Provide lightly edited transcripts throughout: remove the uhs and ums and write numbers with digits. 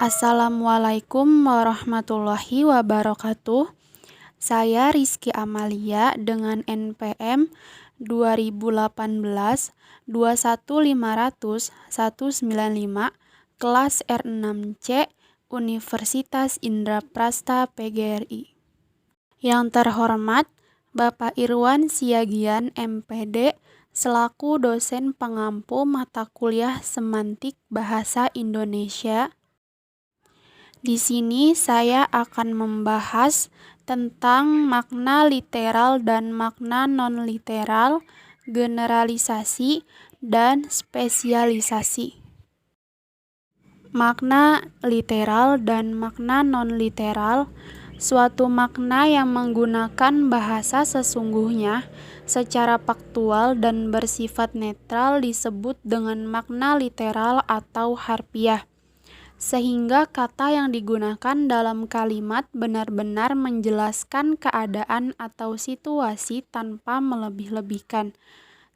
Assalamualaikum warahmatullahi wabarakatuh. Saya Rizky Amalia dengan NPM 2018 21500 195 kelas R6C Universitas Indraprasta PGRI. Yang terhormat Bapak Irwan Siagian MPD selaku dosen pengampu mata kuliah Semantik Bahasa Indonesia. Di sini saya akan membahas tentang makna literal dan makna non-literal, generalisasi, dan spesialisasi. Makna literal dan makna non-literal, suatu makna yang menggunakan bahasa sesungguhnya secara faktual dan bersifat netral disebut dengan makna literal atau harfiah. Sehingga kata yang digunakan dalam kalimat benar-benar menjelaskan keadaan atau situasi tanpa melebih-lebihkan.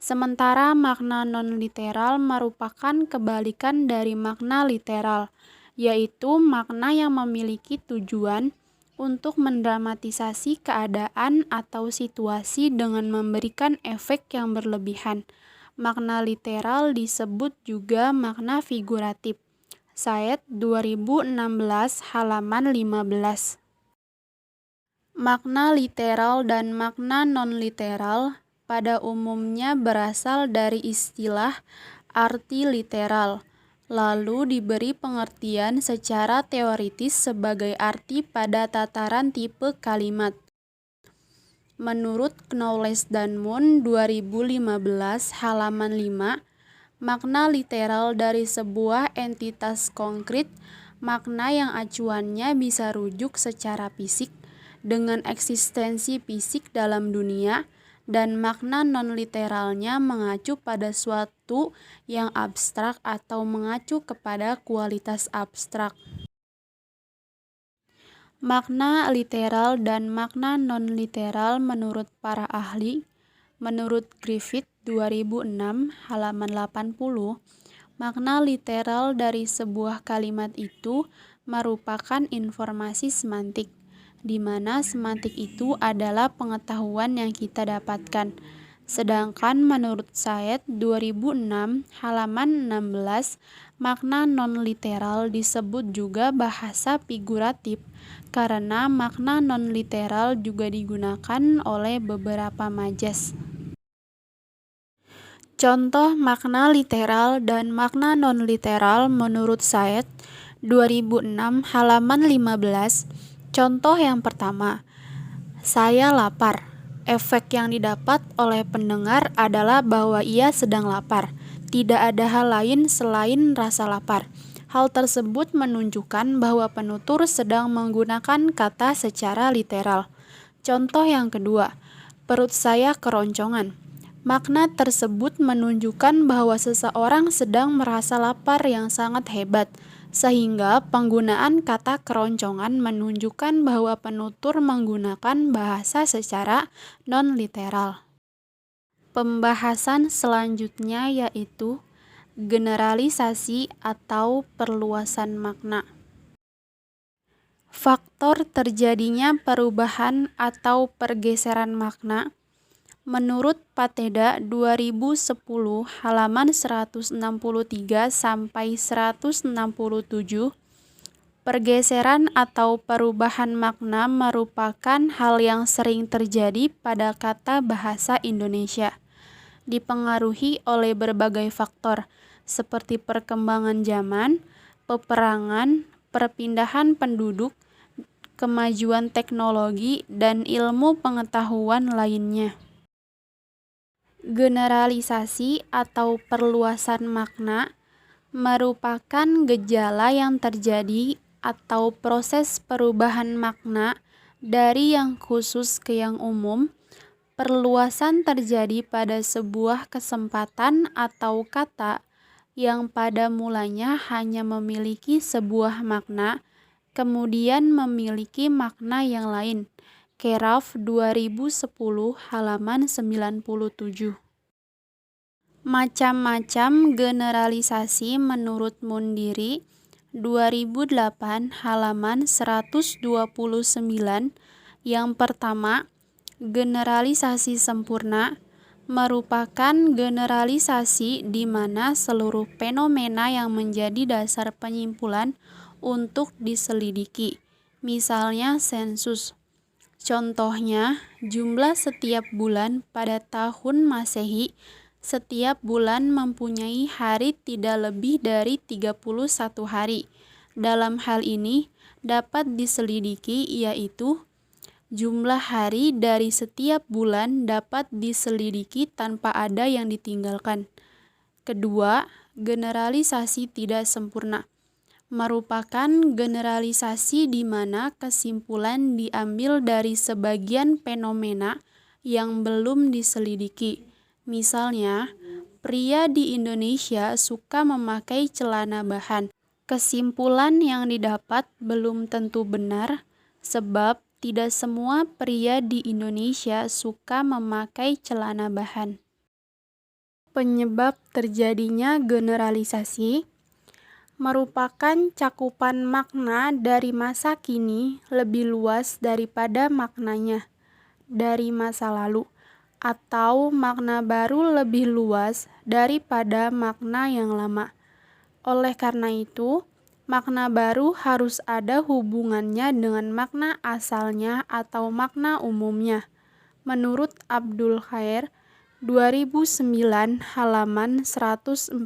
Sementara makna non-literal merupakan kebalikan dari makna literal, yaitu makna yang memiliki tujuan untuk mendramatisasi keadaan atau situasi dengan memberikan efek yang berlebihan. Makna literal disebut juga makna figuratif. Said 2016 halaman 15. Makna literal dan makna non-literal pada umumnya berasal dari istilah arti literal, lalu diberi pengertian secara teoritis sebagai arti pada tataran tipe kalimat. Menurut Knowles dan Moon 2015 halaman 5, makna literal dari sebuah entitas konkret, makna yang acuannya bisa rujuk secara fisik dengan eksistensi fisik dalam dunia, dan makna non-literalnya mengacu pada suatu yang abstrak atau mengacu kepada kualitas abstrak. Makna literal dan makna non-literal menurut para ahli. Menurut Griffith 2006 halaman 80, makna literal dari sebuah kalimat itu merupakan informasi semantik, di mana semantik itu adalah pengetahuan yang kita dapatkan. Sedangkan menurut Said 2006 halaman 16, makna non-literal disebut juga bahasa figuratif karena makna non-literal juga digunakan oleh beberapa majas. Contoh makna literal dan makna non-literal menurut Said 2006 halaman 15. Contoh yang pertama, saya lapar. Efek yang didapat oleh pendengar adalah bahwa ia sedang lapar. Tidak ada hal lain selain rasa lapar. Hal tersebut menunjukkan bahwa penutur sedang menggunakan kata secara literal. Contoh yang kedua, perut saya keroncongan. Makna tersebut menunjukkan bahwa seseorang sedang merasa lapar yang sangat hebat, sehingga penggunaan kata keroncongan menunjukkan bahwa penutur menggunakan bahasa secara non-literal. Pembahasan selanjutnya yaitu generalisasi atau perluasan makna. Faktor terjadinya perubahan atau pergeseran makna. Menurut Pateda 2010 halaman 163 sampai 167, pergeseran atau perubahan makna merupakan hal yang sering terjadi pada kata bahasa Indonesia. Dipengaruhi oleh berbagai faktor seperti perkembangan zaman, peperangan, perpindahan penduduk, kemajuan teknologi, dan ilmu pengetahuan lainnya. Generalisasi atau perluasan makna merupakan gejala yang terjadi atau proses perubahan makna dari yang khusus ke yang umum. Perluasan terjadi pada sebuah kesempatan atau kata yang pada mulanya hanya memiliki sebuah makna, kemudian memiliki makna yang lain. Keraf 2010 halaman 97. Macam-macam generalisasi menurut Mundiri 2008 halaman 129. Yang pertama, generalisasi sempurna merupakan generalisasi di mana seluruh fenomena yang menjadi dasar penyimpulan untuk diselidiki. Misalnya sensus. Contohnya, jumlah setiap bulan pada tahun Masehi, setiap bulan mempunyai hari tidak lebih dari 31 hari. Dalam hal ini, dapat diselidiki yaitu jumlah hari dari setiap bulan dapat diselidiki tanpa ada yang ditinggalkan. Kedua, generalisasi tidak sempurna merupakan generalisasi di mana kesimpulan diambil dari sebagian fenomena yang belum diselidiki. Misalnya, pria di Indonesia suka memakai celana bahan. Kesimpulan yang didapat belum tentu benar, sebab tidak semua pria di Indonesia suka memakai celana bahan. Penyebab terjadinya generalisasi merupakan cakupan makna dari masa kini lebih luas daripada maknanya dari masa lalu, atau makna baru lebih luas daripada makna yang lama. Oleh karena itu, makna baru harus ada hubungannya dengan makna asalnya atau makna umumnya. Menurut Abdul Khair, 2009 halaman 140,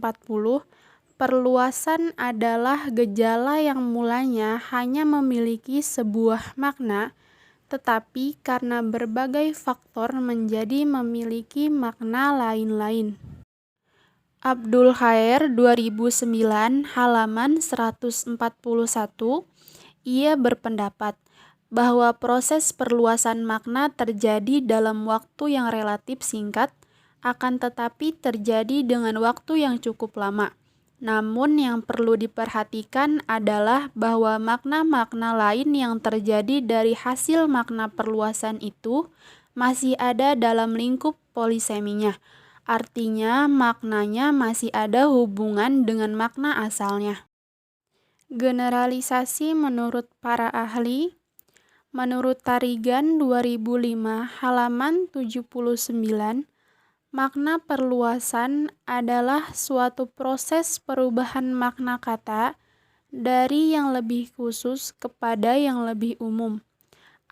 perluasan adalah gejala yang mulanya hanya memiliki sebuah makna, tetapi karena berbagai faktor menjadi memiliki makna lain-lain. Abdul Khair 2009 halaman 141, ia berpendapat bahwa proses perluasan makna terjadi dalam waktu yang relatif singkat, akan tetapi terjadi dengan waktu yang cukup lama. Namun yang perlu diperhatikan adalah bahwa makna-makna lain yang terjadi dari hasil makna perluasan itu masih ada dalam lingkup poliseminya. Artinya maknanya masih ada hubungan dengan makna asalnya. Generalisasi menurut para ahli. Menurut Tarigan 2005 halaman 79, makna perluasan adalah suatu proses perubahan makna kata dari yang lebih khusus kepada yang lebih umum,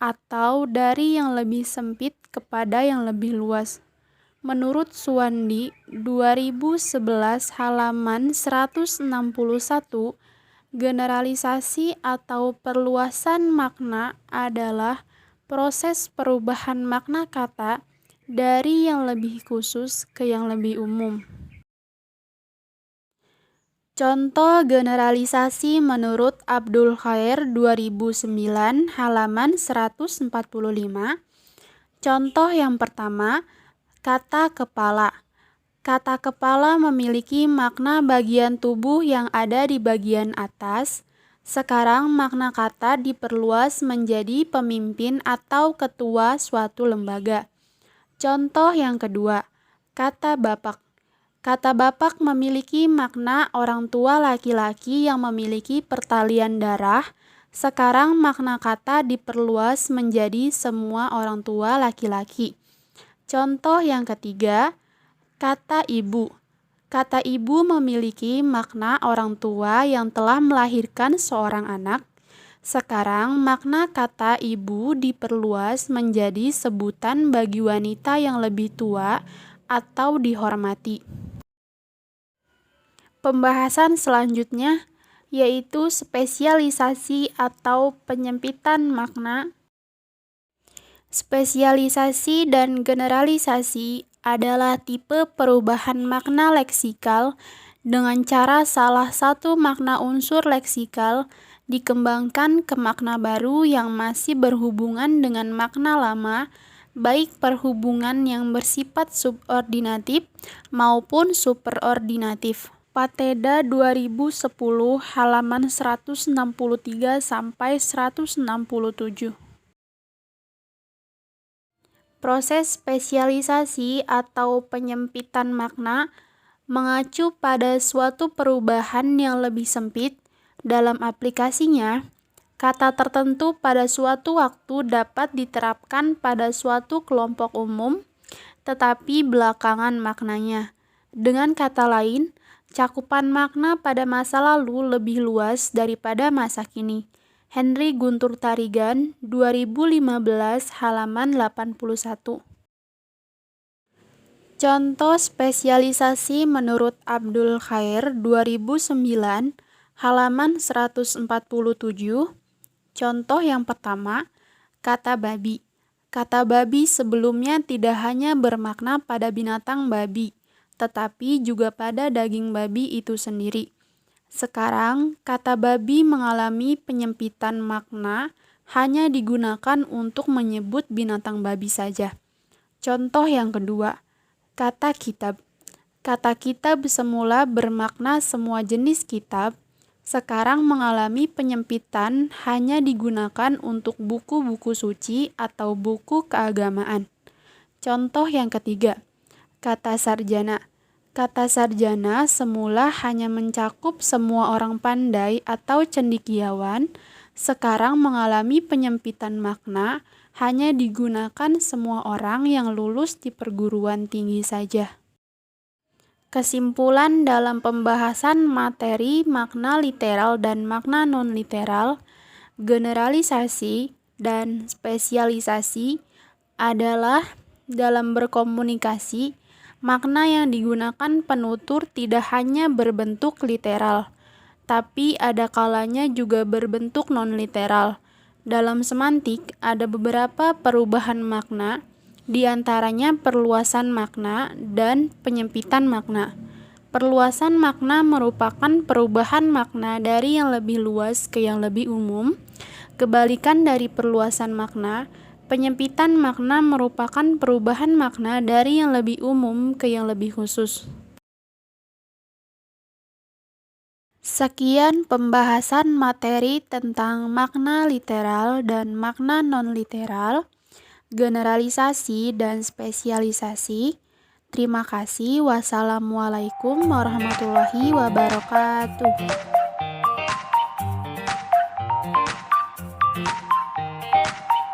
atau dari yang lebih sempit kepada yang lebih luas. Menurut Suwandi 2011 halaman 161, generalisasi atau perluasan makna adalah proses perubahan makna kata dari yang lebih khusus ke yang lebih umum. Contoh generalisasi menurut Abdul Khair 2009 halaman 145. Contoh yang pertama, kata kepala. Kata kepala memiliki makna bagian tubuh yang ada di bagian atas. Sekarang makna kata diperluas menjadi pemimpin atau ketua suatu lembaga. Contoh yang kedua, kata bapak. Kata bapak memiliki makna orang tua laki-laki yang memiliki pertalian darah. Sekarang makna kata diperluas menjadi semua orang tua laki-laki. Contoh yang ketiga, kata ibu. Kata ibu memiliki makna orang tua yang telah melahirkan seorang anak. Sekarang makna kata ibu diperluas menjadi sebutan bagi wanita yang lebih tua atau dihormati. Pembahasan selanjutnya yaitu spesialisasi atau penyempitan makna. Spesialisasi dan generalisasi adalah tipe perubahan makna leksikal dengan cara salah satu makna unsur leksikal dikembangkan ke makna baru yang masih berhubungan dengan makna lama, baik perhubungan yang bersifat subordinatif maupun superordinatif. Pateda 2010 halaman 163 sampai 167. Proses spesialisasi atau penyempitan makna mengacu pada suatu perubahan yang lebih sempit dalam aplikasinya, kata tertentu pada suatu waktu dapat diterapkan pada suatu kelompok umum, tetapi belakangan maknanya. Dengan kata lain, cakupan makna pada masa lalu lebih luas daripada masa kini. Henry Guntur Tarigan, 2015, halaman 81. Contoh spesialisasi menurut Abdul Khair, 2009, halaman 147. Contoh yang pertama, kata babi. Kata babi sebelumnya tidak hanya bermakna pada binatang babi, tetapi juga pada daging babi itu sendiri. Sekarang, kata babi mengalami penyempitan makna, hanya digunakan untuk menyebut binatang babi saja. Contoh yang kedua, kata kitab. Kata kitab semula bermakna semua jenis kitab, sekarang mengalami penyempitan, hanya digunakan untuk buku-buku suci atau buku keagamaan. Contoh yang ketiga, kata sarjana. Kata sarjana semula hanya mencakup semua orang pandai atau cendekiawan, sekarang mengalami penyempitan makna, hanya digunakan semua orang yang lulus di perguruan tinggi saja. Kesimpulan dalam pembahasan materi makna literal dan makna non-literal, generalisasi dan spesialisasi adalah dalam berkomunikasi, makna yang digunakan penutur tidak hanya berbentuk literal, tapi ada kalanya juga berbentuk non-literal. Dalam semantik, ada beberapa perubahan makna, di antaranya perluasan makna dan penyempitan makna. Perluasan makna merupakan perubahan makna dari yang lebih luas ke yang lebih umum. Kebalikan dari perluasan makna, penyempitan makna merupakan perubahan makna dari yang lebih umum ke yang lebih khusus. Sekian pembahasan materi tentang makna literal dan makna non-literal, generalisasi dan spesialisasi. Terima kasih. Wassalamualaikum warahmatullahi wabarakatuh.